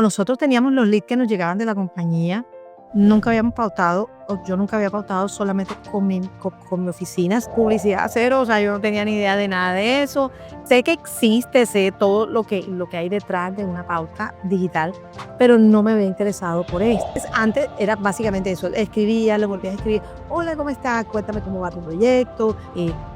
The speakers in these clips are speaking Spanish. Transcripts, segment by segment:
Nosotros teníamos los leads que nos llegaban de la compañía. Nunca habíamos pautado, o yo nunca había pautado solamente con mi oficina. Publicidad cero, o sea, yo no tenía ni idea de nada de eso. Sé que existe, sé todo lo que hay detrás de una pauta digital, pero no me había interesado por esto. Antes era básicamente eso, escribía, le volvía a escribir, hola, ¿cómo estás? Cuéntame cómo va tu proyecto.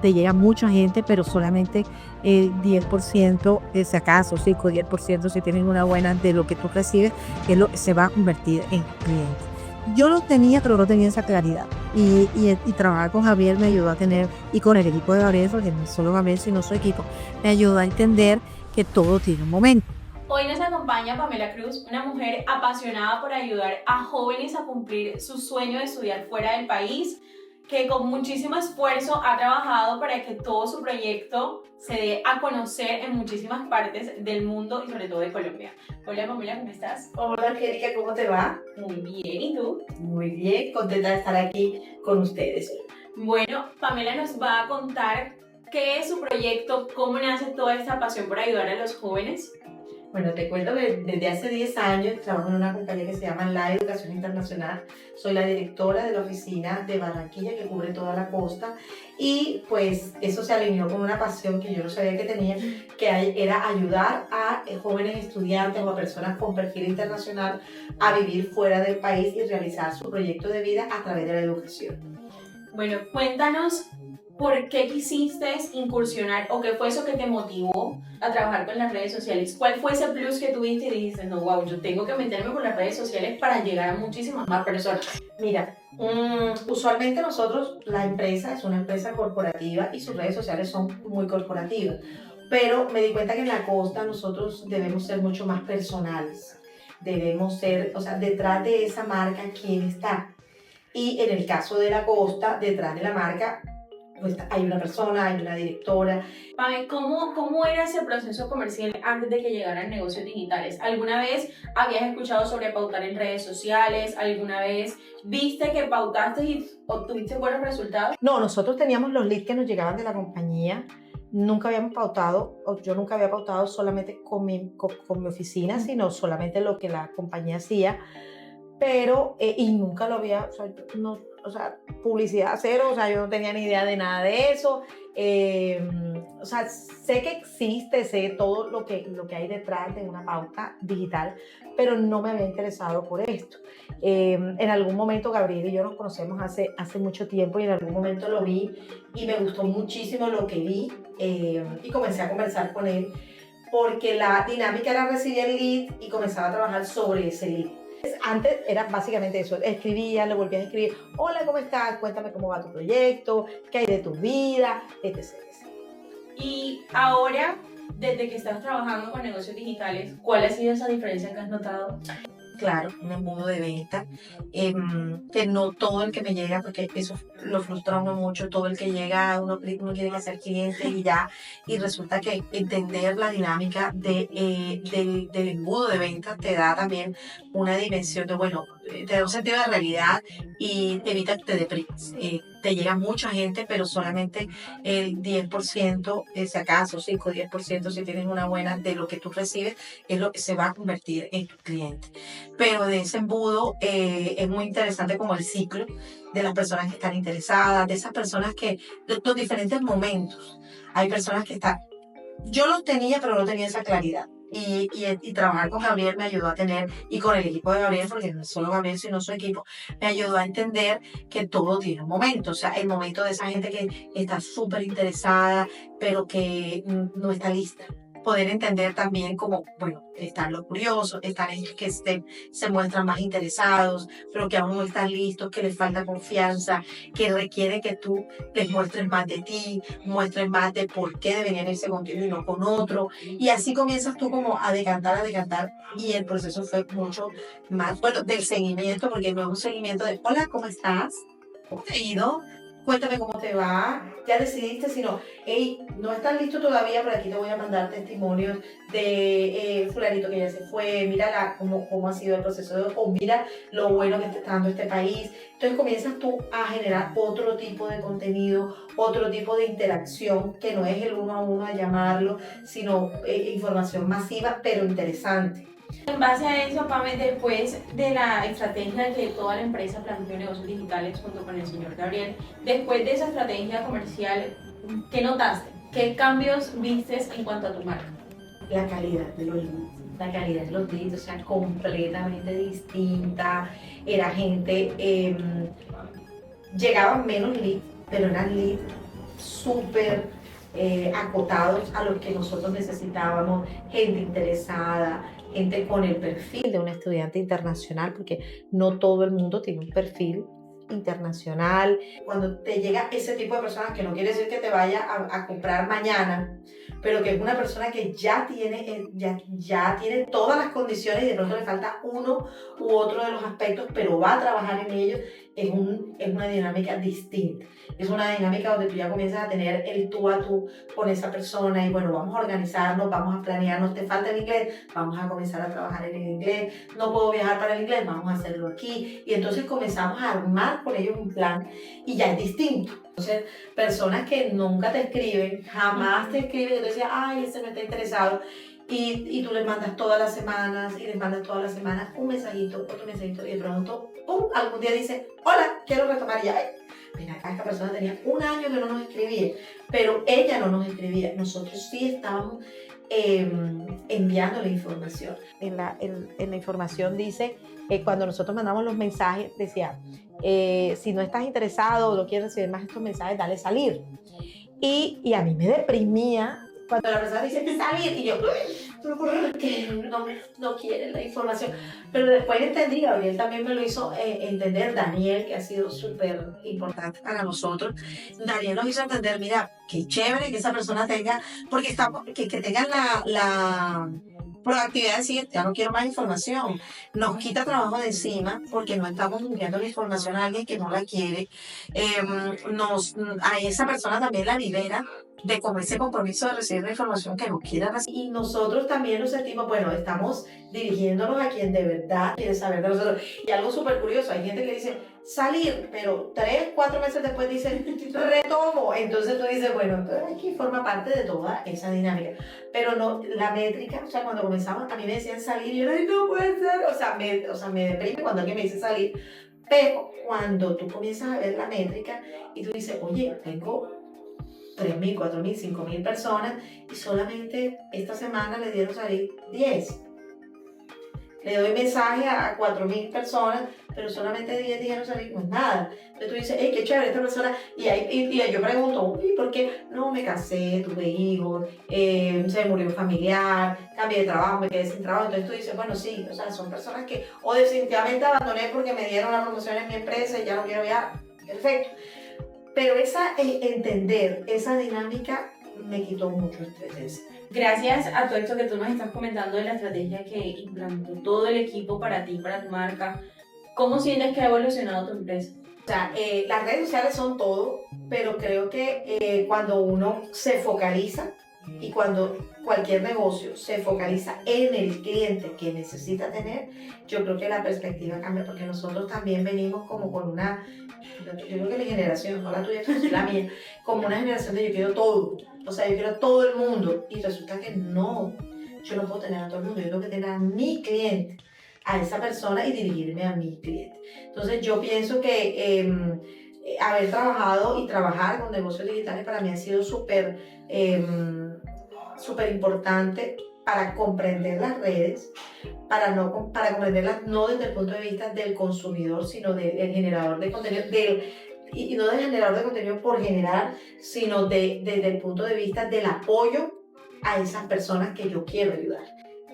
Te llega mucha gente, pero solamente 10%, si acaso, 5 o 10%, si tienen una buena de lo que tú recibes, que es lo que se va a convertir en cliente. Yo lo tenía, pero no tenía esa claridad. Y trabajar con Javier me ayudó a tener, y con el equipo de Gabriel, porque no solo Gabriel, sino su equipo, me ayudó a entender que todo tiene un momento. Hoy nos acompaña Pamela Cruz, una mujer apasionada por ayudar a jóvenes a cumplir su sueño de estudiar fuera del país, que con muchísimo esfuerzo ha trabajado para que todo su proyecto se dé a conocer en muchísimas partes del mundo y sobre todo de Colombia. Hola Pamela, ¿cómo estás? Hola Angélica, ¿cómo te va? Muy bien, ¿y tú? Muy bien, contenta de estar aquí con ustedes. Bueno, Pamela nos va a contar qué es su proyecto, cómo nace toda esta pasión por ayudar a los jóvenes. Bueno, te cuento que desde hace 10 años trabajo en una compañía que se llama La Educación Internacional. Soy la directora de la oficina de Barranquilla que cubre toda la costa y pues eso se alineó con una pasión que yo no sabía que tenía, que era ayudar a jóvenes estudiantes o a personas con perfil internacional a vivir fuera del país y realizar su proyecto de vida a través de la educación. Bueno, cuéntanos por qué quisiste incursionar o qué fue eso que te motivó a trabajar con las redes sociales. ¿Cuál fue ese plus que tuviste y dijiste, no, wow, yo tengo que meterme con las redes sociales para llegar a muchísimas más personas? Mira, usualmente nosotros, la empresa es una empresa corporativa y sus redes sociales son muy corporativas, pero me di cuenta que en la costa nosotros debemos ser mucho más personales. Debemos ser, o sea, detrás de esa marca, ¿quién está? Y en el caso de la costa, detrás de la marca, pues hay una persona, hay una directora. Pame, ¿cómo era ese proceso comercial antes de que llegaran negocios digitales? ¿Alguna vez habías escuchado sobre pautar en redes sociales? ¿Alguna vez viste que pautaste y obtuviste buenos resultados? No, nosotros teníamos los leads que nos llegaban de la compañía. Nunca habíamos pautado, o yo nunca había pautado solamente con mi oficina, sino solamente lo que la compañía hacía. Pero, y nunca lo había, o sea, publicidad cero, o sea, yo no tenía ni idea de nada de eso. O sea, sé que existe, sé todo lo que hay detrás de una pauta digital, pero no me había interesado por esto. En algún momento Gabriel y yo nos conocemos hace mucho tiempo y en algún momento lo vi y me gustó muchísimo lo que vi y comencé a conversar con él porque la dinámica era recibir el lead y comenzaba a trabajar sobre ese lead. Antes era básicamente eso, escribía, le volvía a escribir, hola, ¿cómo estás? Cuéntame cómo va tu proyecto, qué hay de tu vida, etc. Y ahora, desde que estás trabajando con negocios digitales, ¿cuál ha sido esa diferencia que has notado? Claro, un embudo de venta, que no todo el que me llega, porque eso lo frustra a uno mucho, todo el que llega, uno quiere ser cliente y ya, y resulta que entender la dinámica del embudo de venta te da también una dimensión de, bueno, te da un sentido de realidad y te evita que te deprimes. Te llega mucha gente, pero solamente el 10%, si acaso 5 o 10%, si tienes una buena de lo que tú recibes, es lo que se va a convertir en tu cliente. Pero de ese embudo es muy interesante como el ciclo de las personas que están interesadas, de esas personas que, de los diferentes momentos. Hay personas que están, yo los tenía, pero no tenía esa claridad. Y trabajar con Gabriel me ayudó a tener, y con el equipo de Gabriel, porque no es solo Gabriel, sino su equipo, me ayudó a entender que todo tiene un momento. O sea, el momento de esa gente que está súper interesada, pero que no está lista. Poder entender también como, bueno, están los curiosos, están ellos que se muestran más interesados, pero que aún no están listos, que les falta confianza, que requiere que tú les muestres más de ti, muestres más de por qué deberían irse contigo y no con otro. Y así comienzas tú como a decantar, y el proceso fue mucho más, bueno, del seguimiento, porque no es un seguimiento de, hola, ¿cómo estás? ¿Cómo te ha ido? Cuéntame cómo te va, ya decidiste, sino, hey, no estás listo todavía, pero aquí te voy a mandar testimonios de fulanito que ya se fue, mira cómo ha sido el proceso, o mira lo bueno que te está dando este país. Entonces comienzas tú a generar otro tipo de contenido, otro tipo de interacción, que no es el uno a uno a llamarlo, sino información masiva, pero interesante. En base a eso, Pame, después de la estrategia que toda la empresa planteó negocios digitales junto con el señor Gabriel, después de esa estrategia comercial, ¿qué notaste? ¿Qué cambios vistes en cuanto a tu marca? La calidad de los leads. La calidad de los leads, o sea, completamente distinta. Era gente, llegaban menos leads, pero eran leads súper acotados a lo que nosotros necesitábamos, gente interesada, gente con el perfil de un estudiante internacional, porque no todo el mundo tiene un perfil internacional. Cuando te llega ese tipo de personas, que no quiere decir que te vaya a comprar mañana, pero que es una persona que ya tiene, ya tiene todas las condiciones y de pronto le falta uno u otro de los aspectos, pero va a trabajar en ellos, es una dinámica distinta. Es una dinámica donde tú ya comienzas a tener el tú a tú con esa persona y bueno, vamos a organizarnos, vamos a planearnos, te falta el inglés, vamos a comenzar a trabajar en el inglés, no puedo viajar para el inglés, vamos a hacerlo aquí. Y entonces comenzamos a armar con ellos un plan y ya es distinto. Entonces, personas que nunca te escriben, jamás te escriben, y tú decías, ay, ese no está interesado. Y tú les mandas todas las semanas y les mandas todas las semanas un mensajito, otro mensajito y de pronto, ¡pum!, algún día dice, hola, quiero retomar ya. Mira, esta persona tenía un año que no nos escribía, pero ella no nos escribía. Nosotros sí estábamos enviando la información. En la información dice, cuando nosotros mandamos los mensajes, decía, si no estás interesado o no quieres recibir más estos mensajes, dale salir. Y a mí me deprimía cuando la persona dice salir y yo, pero ¿por qué no quiere la información? Pero después entendí, Gabriel también me lo hizo entender, Daniel, que ha sido súper importante para nosotros. Daniel nos hizo entender, mira, qué chévere que esa persona tenga, porque que tengan la proactividad de decir, ya no quiero más información. Nos quita trabajo de encima porque no estamos enviando la información a alguien que no la quiere. A esa persona también la libera de con ese compromiso de recibir la información que no quiera recibir. Y nosotros también nos sentimos, bueno, estamos dirigiéndonos a quien de verdad quiere saber de nosotros. Y algo súper curioso, hay gente que dice salir, pero 3, 4 meses después dice retomo. Entonces tú dices, bueno, entonces aquí forma parte de toda esa dinámica. Pero no, la métrica, o sea, cuando comenzamos, a mí me decían salir y yo, ay, no puede ser, o sea, me deprime cuando alguien me dice salir. Pero cuando tú comienzas a ver la métrica y tú dices, oye, tengo 3.000, 4.000, 5.000 personas y solamente esta semana le dieron salir 10. Le doy mensaje a 4.000 personas, pero solamente 10 dijeron salir, pues nada. Entonces tú dices, hey, qué chévere esta persona. Y yo pregunto, ¿y por qué? No, me casé, tuve hijos, se murió un familiar, cambié de trabajo, me quedé sin trabajo. Entonces tú dices, bueno, sí, o sea, son personas que o definitivamente abandoné porque me dieron la promoción en mi empresa y ya no quiero viajar. Perfecto. Pero entender esa dinámica me quitó mucho estrés. Gracias a todo esto que tú nos estás comentando de la estrategia que implantó todo el equipo para ti, para tu marca, ¿cómo sientes que ha evolucionado tu empresa? O sea, las redes sociales son todo, pero creo que cuando uno se focaliza y cuando cualquier negocio se focaliza en el cliente que necesita tener, yo creo que la perspectiva cambia, porque nosotros también venimos como con una, yo creo que mi generación, no la tuya, la mía, como una generación de yo quiero todo, o sea, yo quiero a todo el mundo, y resulta que no, yo no puedo tener a todo el mundo, yo tengo que tener a mi cliente, a esa persona y dirigirme a mi cliente. Entonces yo pienso que haber trabajado y trabajar con negocios digitales para mí ha sido súper importante para comprender las redes, para comprenderlas no desde el punto de vista del consumidor, sino del generador de contenido, y no del generador de contenido por generar, sino desde el punto de vista del apoyo a esas personas que yo quiero ayudar.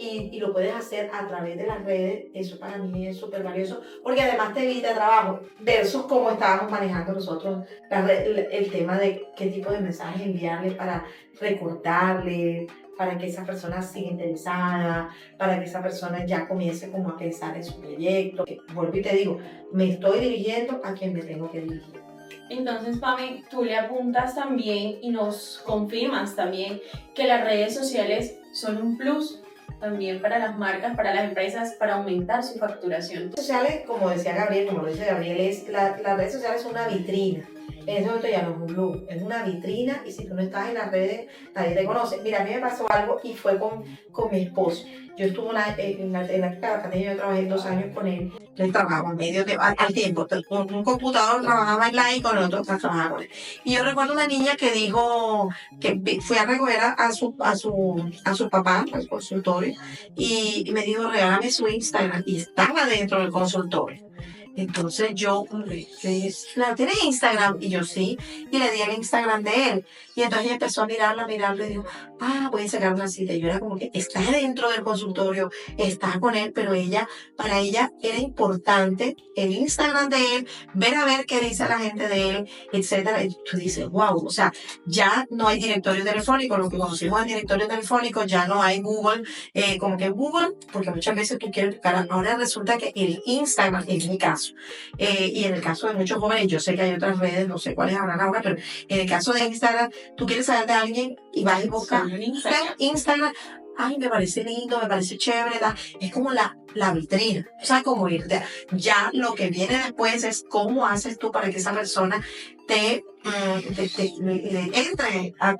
Y lo puedes hacer a través de las redes, eso para mí es súper valioso, porque además te evita trabajo, versus cómo estábamos manejando nosotros el tema de qué tipo de mensajes enviarle para recordarle, para que esa persona siga interesada, para que esa persona ya comience como a pensar en su proyecto. Vuelvo y te digo, me estoy dirigiendo a quien me tengo que dirigir. Entonces, Pame, tú le apuntas también y nos confirmas también que las redes sociales son un plus también para las marcas, para las empresas, para aumentar su facturación. Las redes sociales, como decía Gabriel, como lo dice Gabriel, las redes sociales son una vitrina. En ese momento ya no es un blog, es una vitrina y si tú no estás en las redes, nadie te conoce. Mira, a mí me pasó algo y fue con mi esposo. Yo estuve en la época de la pandemia, yo trabajé 2 años con él. Él trabajaba medio al tiempo, con un computador trabajaba en la y con el otro trabajaba con él. Y yo recuerdo una niña que dijo que fue a recoger a su papá al consultorio y me dijo, regálame su Instagram, y estaba dentro del consultorio. Entonces yo dije, ¿tienes Instagram? Y yo sí, y le di el Instagram de él. Y entonces ella empezó a mirarlo y dijo, voy a sacar una cita. Y yo era como que está dentro del consultorio, está con él, pero para ella era importante el Instagram de él, ver a ver qué dice la gente de él, etcétera. Y tú dices, wow, o sea, ya no hay directorio telefónico, lo que conocimos en directorio telefónico, ya no hay Google, como que Google, porque muchas veces tú quieres buscar, ahora resulta que el Instagram, en mi caso, y en el caso de muchos jóvenes, yo sé que hay otras redes, no sé cuáles habrán ahora, pero en el caso de Instagram, tú quieres saber de alguien y vas y buscas Instagram. Ay, me parece lindo, me parece chévere, es como la vitrina, o sea, como irte. Ya lo que viene después es cómo haces tú para que esa persona te entre a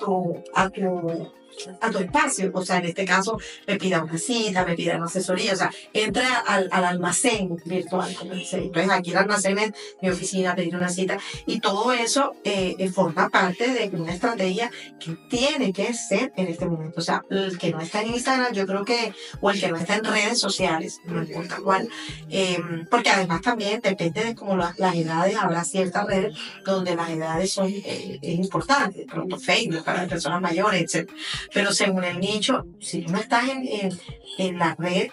tu espacio, o sea, en este caso me pida una cita, me pida una asesoría, o sea, entra al almacén virtual, como dice. Entonces aquí el almacén es mi oficina, pedir una cita, y todo eso forma parte de una estrategia que tiene que ser en este momento. O sea, el que no está en Instagram, yo creo que, o el que no está en redes sociales, no importa cuál, porque además también depende de cómo las edades, habrá ciertas redes donde las edades son es importante, de pronto Facebook para las personas mayores, etc. Pero según el nicho, si tú no estás en la red,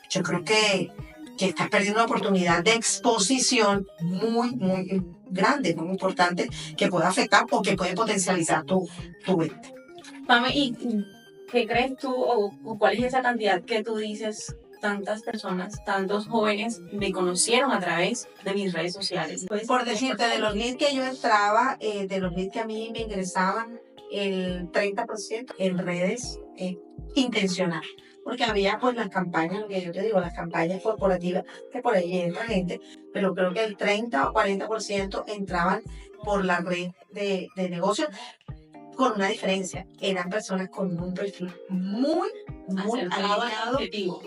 yo creo que estás perdiendo una oportunidad de exposición muy, muy grande, muy importante, que puede afectar o que puede potencializar tu venta. Pame, ¿y qué crees tú o cuál es esa cantidad que tú dices? Tantas personas, tantos jóvenes me conocieron a través de mis redes sociales. Pues, por decirte, de los leads que yo entraba, de los leads que a mí me ingresaban, el 30% en redes intencional. Porque había pues las campañas, lo que yo te digo, las campañas corporativas, que por ahí entra gente, pero creo que el 30 o 40% entraban por la red de negocios, con una diferencia, eran personas con un perfil muy alineado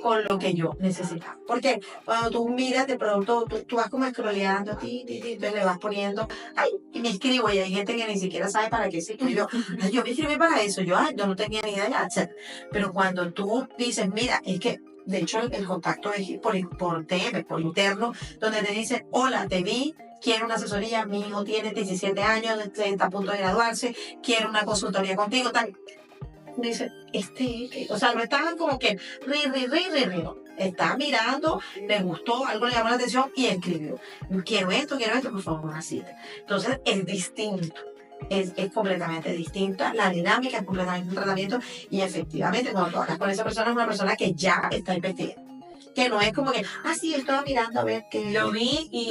con lo que yo necesitaba. Porque cuando tú miras, de pronto, tú vas como scrolleando, entonces le vas poniendo, y me escribo, y hay gente que ni siquiera sabe para qué se escribió. Yo me escribí para eso, yo no tenía ni idea, etc. Pero cuando tú dices, mira, es que, de hecho, el contacto es por DM, por interno, donde te dicen, hola, te vi, quiero una asesoría, mi hijo tiene 17 años, está a punto de graduarse, quiero una consultoría contigo, tal. Dice, o sea, no estaban como que no. Estaba mirando, le gustó, algo le llamó la atención y escribió, quiero esto, por favor, una cita. Entonces, es distinto. Es completamente distinta, la dinámica es completamente un tratamiento, y efectivamente cuando tú hablas con esa persona, es una persona que ya está investigando. Que no es como que, sí, estaba mirando a ver que lo vi y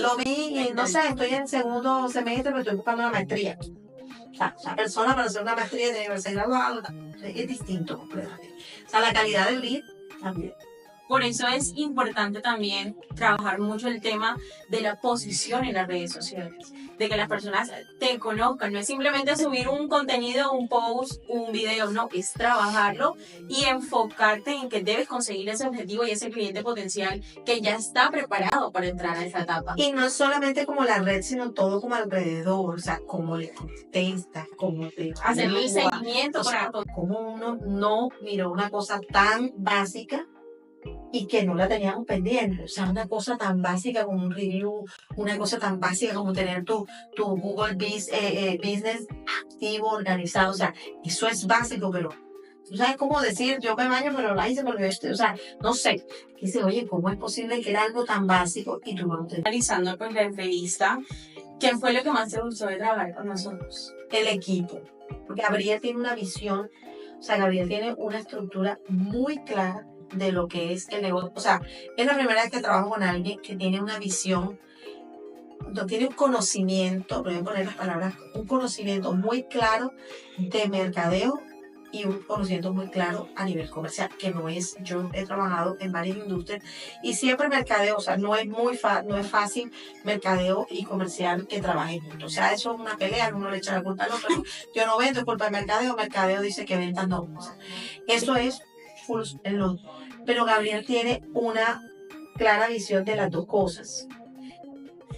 no sé, estoy en segundo semestre, pero estoy buscando una maestría. O sea, la persona para hacer una maestría debe ser graduado, es distinto completamente. O sea, la calidad del lead también. Por eso es importante también trabajar mucho el tema de la posición en las redes sociales, de que las personas te conozcan. No es simplemente subir un contenido, un post, un video, no, es trabajarlo y enfocarte en que debes conseguir ese objetivo y ese cliente potencial que ya está preparado para entrar a esa etapa. Y no es solamente como la red, sino todo como alrededor, o sea, cómo le contestas, cómo te hacerle el seguimiento, cómo uno no miró una cosa tan básica y que no la teníamos pendiente. O sea, una cosa tan básica como un review, una cosa tan básica como tener tu Google Business activo, organizado. O sea, eso es básico, pero tú sabes cómo decir, yo me baño, pero la hice porque o sea, no sé. Dice, oye, ¿cómo es posible que era algo tan básico y tú no lo tenías? Analizando pues la entrevista, ¿qué fue lo que más te gustó de trabajar con nosotros? El equipo. Porque Gabriel tiene una visión, o sea, Gabriel tiene una estructura muy clara de lo que es el negocio. O sea, es la primera vez que trabajo con alguien que tiene una visión, tiene un conocimiento, voy a poner las palabras, un conocimiento muy claro de mercadeo y un conocimiento muy claro a nivel comercial, que no es, yo he trabajado en varias industrias y siempre mercadeo, o sea, no es no es fácil mercadeo y comercial que trabajen juntos. O sea, eso es una pelea, uno le echa la culpa al otro, no, yo no vendo, es culpa de mercadeo, mercadeo dice que ventas no. O sea, eso es full en lo, pero Gabriel tiene una clara visión de las dos cosas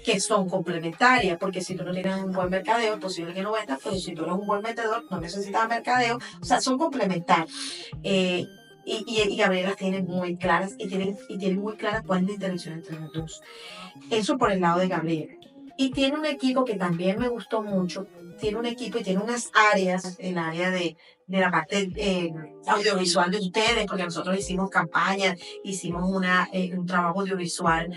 que son complementarias, porque si tú no tienes un buen mercadeo, es posible que no vendas, pero si tú eres un buen vendedor, no necesitas mercadeo, o sea, son complementarios. Y Gabriel las tiene muy claras y tiene muy claras cuál es la interacción entre los dos. Eso por el lado de Gabriel. Y tiene un equipo que también me gustó mucho, tiene un equipo y tiene unas áreas, el área de la parte audiovisual de ustedes, porque nosotros hicimos campañas, hicimos un trabajo audiovisual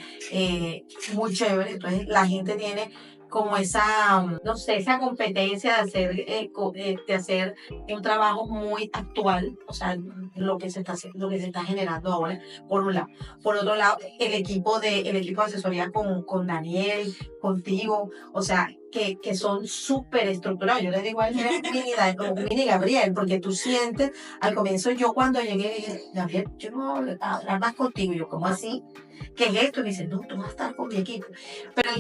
muy chévere, entonces la gente tiene como esa, no sé, esa competencia de hacer un trabajo muy actual, o sea, lo que se está haciendo, lo que se está generando ahora, por un lado. Por otro lado, el equipo de asesoría con Daniel, contigo, o sea, que son súper estructurados. Yo les digo a él, mini Gabriel, porque tú sientes, al comienzo yo cuando llegué, dije, Gabriel, yo no voy a hablar más contigo, y yo, ¿cómo así? ¿Qué es esto? Y me dice, no, tú vas a estar con mi equipo. Pero el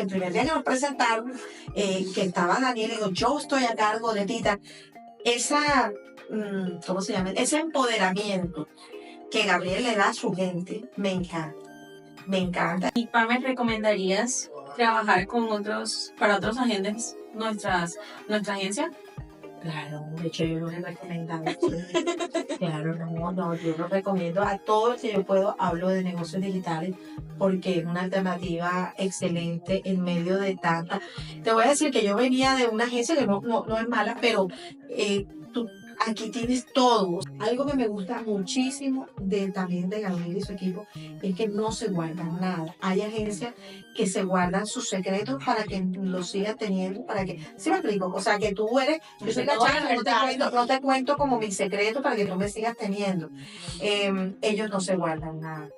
primer día que nos presentaron, que estaba Daniel, digo, yo estoy a cargo de Tita, esa, ¿cómo se llama? Ese empoderamiento que Gabriel le da a su gente, me encanta. Me encanta. ¿Y Pame, recomendarías trabajar con para otros agentes nuestra agencia? Claro, de hecho yo lo he recomendado. Claro, no, yo lo recomiendo a todo el que yo puedo. Hablo de negocios digitales porque es una alternativa excelente en medio de tanta. Te voy a decir que yo venía de una agencia que no es mala, pero tú aquí tienes todo. Algo que me gusta muchísimo también de Gabriel y su equipo es que no se guardan nada. Hay agencias que se guardan sus secretos para que los sigas teniendo, para que, ¿sí me explico? O sea, que tú eres, yo soy la chava, no te cuento como mi secreto para que tú me sigas teniendo. Ellos no se guardan nada.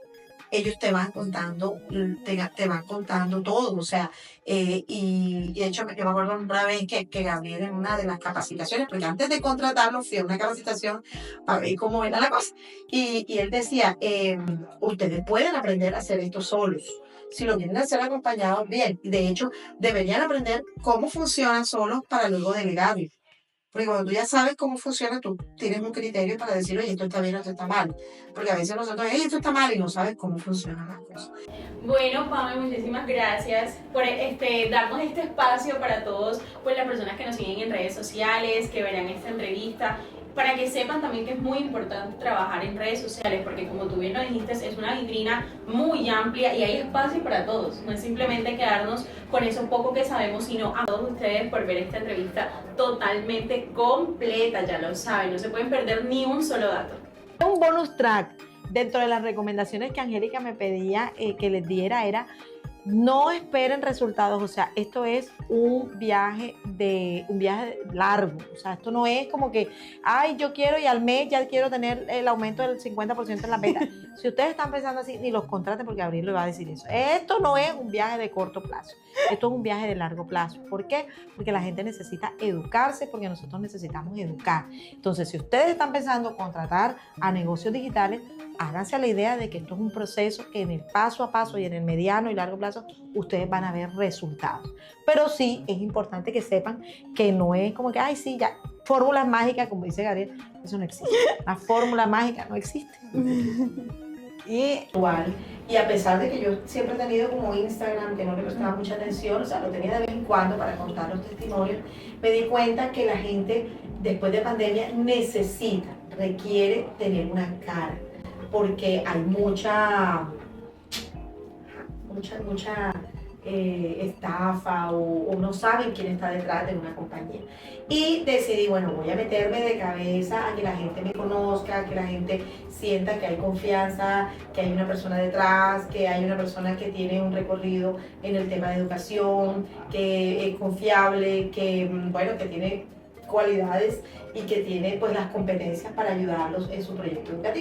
Ellos te van contando, te van contando todo, o sea, y de hecho yo me acuerdo una vez que Gabriel en una de las capacitaciones, porque antes de contratarlo fui a una capacitación para ver cómo era la cosa, y él decía, ustedes pueden aprender a hacer esto solos, si lo quieren hacer acompañados, bien, de hecho deberían aprender cómo funcionan solos para luego delegarlo. Porque cuando tú ya sabes cómo funciona, tú tienes un criterio para decir, oye, esto está bien o esto está mal. Porque a veces nosotros, esto está mal y no sabes cómo funcionan las cosas. Bueno, Pame, muchísimas gracias por darnos este espacio para todos, pues las personas que nos siguen en redes sociales, que verán esta entrevista, para que sepan también que es muy importante trabajar en redes sociales, porque como tú bien lo dijiste, es una vitrina muy amplia y hay espacio para todos. No es simplemente quedarnos con eso poco que sabemos, sino a todos ustedes por ver esta entrevista totalmente completa, ya lo saben, no se pueden perder ni un solo dato. Un bonus track dentro de las recomendaciones que Angélica me pedía que les diera era: no esperen resultados, o sea, esto es un viaje largo, o sea, esto no es como que, ay, yo quiero y al mes ya quiero tener el aumento del 50% en la venta. Si ustedes están pensando así, ni los contraten, porque Gabriel le va a decir eso. Esto no es un viaje de corto plazo, esto es un viaje de largo plazo. ¿Por qué? Porque la gente necesita educarse, porque nosotros necesitamos educar. Entonces, si ustedes están pensando contratar a negocios digitales, háganse a la idea de que esto es un proceso que en el paso a paso y en el mediano y largo plazo ustedes van a ver resultados. Pero sí es importante que sepan que no es como que, ay, sí, ya, fórmulas mágicas, como dice Gabriel, eso no existe. La fórmula mágica no existe. Y a pesar de que yo siempre he tenido como Instagram, que no le prestaba mucha atención, o sea, lo tenía de vez en cuando para contar los testimonios, me di cuenta que la gente después de pandemia requiere tener una cara, porque hay mucha estafa o no saben quién está detrás de una compañía. Y decidí, bueno, voy a meterme de cabeza a que la gente me conozca, que la gente sienta que hay confianza, que hay una persona detrás, que hay una persona que tiene un recorrido en el tema de educación, que es confiable, que, bueno, que tiene cualidades y que tiene pues las competencias para ayudarlos en su proyecto educativo.